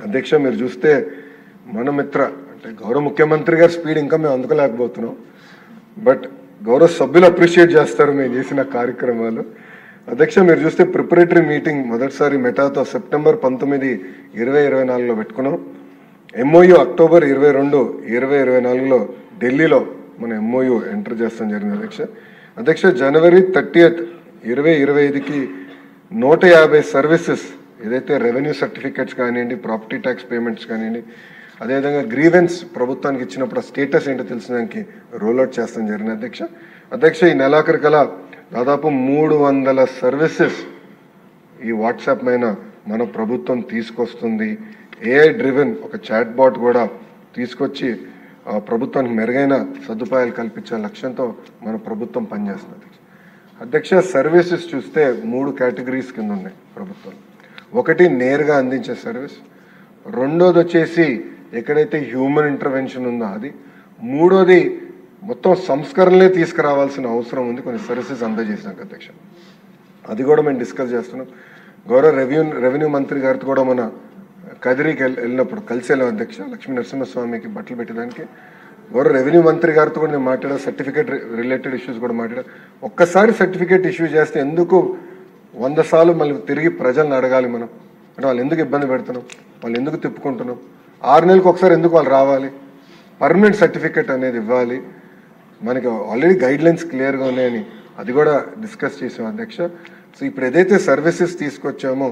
అధ్యక్ష మీరు చూస్తే మన మిత్ర అంటే గౌరవ ముఖ్యమంత్రి గారి స్పీడ్ ఇంకా మేము అందుకోలేకపోతున్నాం. బట్ గౌరవ సభ్యులు అప్రిషియేట్ చేస్తారు మేము చేసిన కార్యక్రమాలు. అధ్యక్ష మీరు చూస్తే ప్రిపరేటరీ మీటింగ్ మొదటిసారి మెటాతో సెప్టెంబర్ 19, 2024లో పెట్టుకున్నాం. ఎంఓయూ అక్టోబర్ 22, 2024లో ఢిల్లీలో మన ఎంఓయూ ఎంటర్ చేస్తాం జరిగింది. అధ్యక్ష జనవరి 30, 2025కి 150 సర్వీసెస్ ఏదైతే రెవెన్యూ సర్టిఫికేట్స్ కానివ్వండి, ప్రాపర్టీ ట్యాక్స్ పేమెంట్స్ కానివ్వండి, అదేవిధంగా గ్రీవెన్స్ ప్రభుత్వానికి ఇచ్చినప్పుడు స్టేటస్ ఏంటో తెలిసినానికి రోల్అవుట్ చేస్తాం జరిగింది. అధ్యక్ష ఈ నెలాఖరు కల దాదాపు 300 సర్వీసెస్ ఈ వాట్సాప్ పైన మన ప్రభుత్వం తీసుకొస్తుంది. ఏఐ డ్రివెన్ ఒక చాట్ బాట్ కూడా తీసుకొచ్చి ప్రభుత్వానికి మెరుగైన సదుపాయాలు కల్పించే లక్ష్యంతో మన ప్రభుత్వం పనిచేస్తుంది. అధ్యక్ష సర్వీసెస్ చూస్తే 3 కేటగిరీస్ కింద ఉన్నాయి ప్రభుత్వం. ఒకటి నేరుగా అందించే సర్వీస్, రెండోది వచ్చేసి ఎక్కడైతే హ్యూమన్ ఇంటర్వెన్షన్ ఉందో అది, మూడోది మొత్తం సంస్కరణలే తీసుకురావాల్సిన అవసరం ఉంది కొన్ని సర్వీసెస్ అందజేసినాక. అధ్యక్ష అది కూడా మేము డిస్కస్ చేస్తున్నాం. గౌరవ రెవెన్యూ మంత్రి గారితో కూడా మన కదిరికి వెళ్ళినప్పుడు కలిసి వెళ్ళాం అధ్యక్ష, లక్ష్మీ నరసింహస్వామికి బట్టలు పెట్టడానికి. గౌరవ రెవెన్యూ మంత్రి గారితో కూడా నేను మాట్లాడా, సర్టిఫికేట్ రిలేటెడ్ ఇష్యూస్ కూడా మాట్లాడా. ఒక్కసారి సర్టిఫికేట్ ఇష్యూ చేస్తే ఎందుకు 100 సార్లు మళ్ళీ తిరిగి ప్రజలను అడగాలి మనం? అంటే వాళ్ళు ఎందుకు ఇబ్బంది పెడుతున్నాం, వాళ్ళు ఎందుకు తిప్పుకుంటున్నాం, 6 నెలలకు ఒకసారి ఎందుకు వాళ్ళు రావాలి? పర్మనెంట్ సర్టిఫికేట్ అనేది ఇవ్వాలి. మనకి ఆల్రెడీ గైడ్ లైన్స్ క్లియర్గా ఉన్నాయని అది కూడా డిస్కస్ చేసాం అధ్యక్ష. సో ఇప్పుడు ఏదైతే సర్వీసెస్ తీసుకొచ్చామో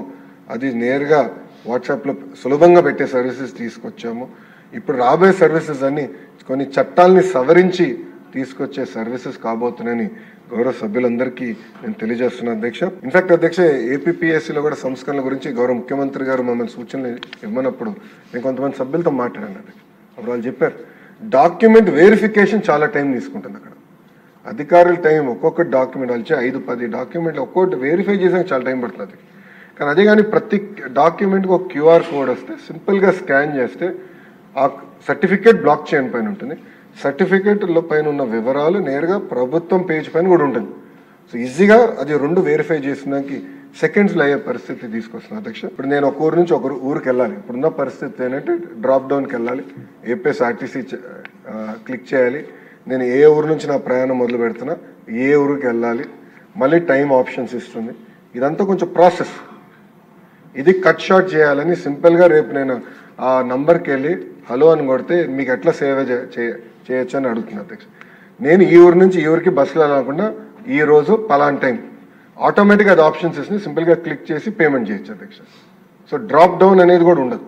అది నేరుగా వాట్సాప్లో సులభంగా పెట్టే సర్వీసెస్ తీసుకొచ్చాము. ఇప్పుడు రాబోయే సర్వీసెస్ అన్ని కొన్ని చట్టాలని సవరించి తీసుకొచ్చే సర్వీసెస్ కాబోతున్నాయని గౌరవ సభ్యులందరికీ నేను తెలియజేస్తున్నాను అధ్యక్ష. ఇన్ఫాక్ట్ అధ్యక్ష ఏపీపీఎస్సీలో కూడా సంస్కరణల గురించి గౌరవ ముఖ్యమంత్రి గారు మమ్మల్ని సూచనలు ఇవ్వనప్పుడు నేను కొంతమంది సభ్యులతో మాట్లాడాను అధ్యక్ష. అప్పుడు వాళ్ళు చెప్పారు డాక్యుమెంట్ వెరిఫికేషన్ చాలా టైం తీసుకుంటుంది అక్కడ. అధికారుల టైం ఒక్కొక్క డాక్యుమెంట్ వచ్చి 5-10 డాక్యుమెంట్లు ఒక్కొక్కటి వెరిఫై చేసాక చాలా టైం పడుతుంది. కానీ అదే కానీ ప్రతి డాక్యుమెంట్కి ఒక క్యూఆర్ కోడ్ వస్తే సింపుల్గా స్కాన్ చేస్తే ఆ సర్టిఫికేట్ బ్లాక్ చైన్ పైన ఉంటుంది. సర్టిఫికేట్లో పైన ఉన్న వివరాలు నేరుగా ప్రభుత్వం పేజ్ పైన కూడా ఉంటుంది. సో ఈజీగా అది 2 వెరిఫై చేసినానికి సెకండ్స్లో అయ్యే పరిస్థితి తీసుకొస్తుంది అధ్యక్ష. ఇప్పుడు నేను ఒక ఊరు నుంచి ఒక ఊరికి వెళ్ళాలి. ఇప్పుడున్న పరిస్థితి ఏంటంటే డ్రాప్ డౌన్కి వెళ్ళాలి, ఏపీఎస్ఆర్టీసీ క్లిక్ చేయాలి, నేను ఏ ఊరు నుంచి నా ప్రయాణం మొదలు పెడుతున్నా, ఏ ఊరికి వెళ్ళాలి, మళ్ళీ టైం ఆప్షన్స్ ఇస్తుంది. ఇదంతా కొంచెం ప్రాసెస్. ఇది కట్ షార్ట్ చేయాలని సింపుల్గా రేపు నేను ఆ నంబర్కి వెళ్ళి హలో అని కొడితే మీకు ఎట్లా సేవ చేయొచ్చు అని అడుగుతున్నా అధ్యక్ష. నేను ఈ ఊరు నుంచి ఈ ఊరికి బస్సులో వెళ్ళకుండా ఈ రోజు పలాన్ టైం ఆటోమేటిక్గా అది ఆప్షన్స్ ఇస్తుంది, సింపుల్గా క్లిక్ చేసి పేమెంట్ చేయొచ్చు అధ్యక్ష. సో డ్రాప్ డౌన్ అనేది కూడా ఉండదు,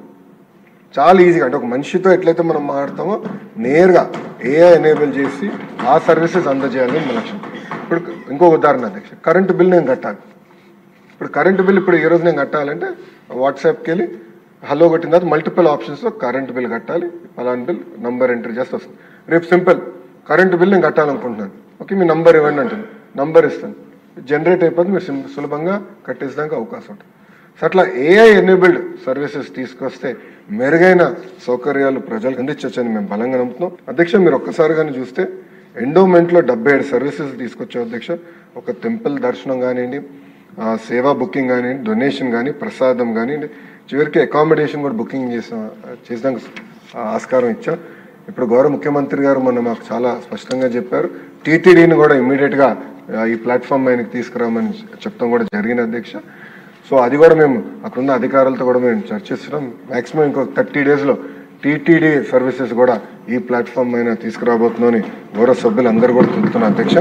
చాలా ఈజీగా. అంటే ఒక మనిషితో ఎట్లయితే మనం మాట్లాడతామో నేరుగా ఏఐ ఎనేబుల్ చేసి ఆ సర్వీసెస్ అందజేయాలని మన లక్ష్యం. ఇప్పుడు ఇంకొక ఉదాహరణ అధ్యక్ష, కరెంటు బిల్ నేను కట్టాలి. ఇప్పుడు కరెంటు బిల్ ఇప్పుడు ఈరోజు నేను కట్టాలంటే వాట్సాప్కి వెళ్ళి హలో కొట్టిన తర్వాత మల్టిపుల్ ఆప్షన్స్లో కరెంటు బిల్ కట్టాలి, పలాన్ బిల్ నంబర్ ఎంటర్ చేస్తే వస్తుంది. రేపు సింపుల్ కరెంటు బిల్ నేను కట్టాలనుకుంటున్నాను, ఓకే మీ నంబర్ ఇవ్వండి అంటాను, నంబర్ ఇస్తాను, జనరేట్ అయిపోతుంది, మీరు సులభంగా కట్టేసడానికి అవకాశం ఉంటుంది. సో అట్లా ఏఐ ఎనేబుల్డ్ సర్వీసెస్ తీసుకొస్తే మెరుగైన సౌకర్యాలు ప్రజలకు అందించవచ్చని మేము బలంగా నమ్ముతున్నాం అధ్యక్ష. మీరు ఒక్కసారి కానీ చూస్తే ఎండోమెంట్లో 77 సర్వీసెస్ తీసుకొచ్చాం అధ్యక్ష. ఒక టెంపుల్ దర్శనం కానివ్వండి, సేవా బుకింగ్ కానివ్వండి, డొనేషన్ కానీ, ప్రసాదం కానివ్వండి, చివరికి అకామిడేషన్ కూడా బుకింగ్ చేసాక ఆస్కారం ఇచ్చాం. ఇప్పుడు గౌరవ ముఖ్యమంత్రి గారు మొన్న మాకు చాలా స్పష్టంగా చెప్పారు, టీటీడీని కూడా ఇమ్మీడియట్గా ఈ ప్లాట్ఫామ్ ఆయనకి తీసుకురామని చెప్తాం కూడా జరిగిన అధ్యక్ష. సో అది కూడా మేము అక్కడున్న అధికారులతో కూడా మేము చర్చిస్తున్నాం. మ్యాక్సిమం ఇంకో 30 డేస్లో టీటీడీ సర్వీసెస్ కూడా ఈ ప్లాట్ఫామ్ అయినా తీసుకురాబోతున్నామని గౌరవ సభ్యులు అందరూ కూడా తెలుపుతున్నారు అధ్యక్ష.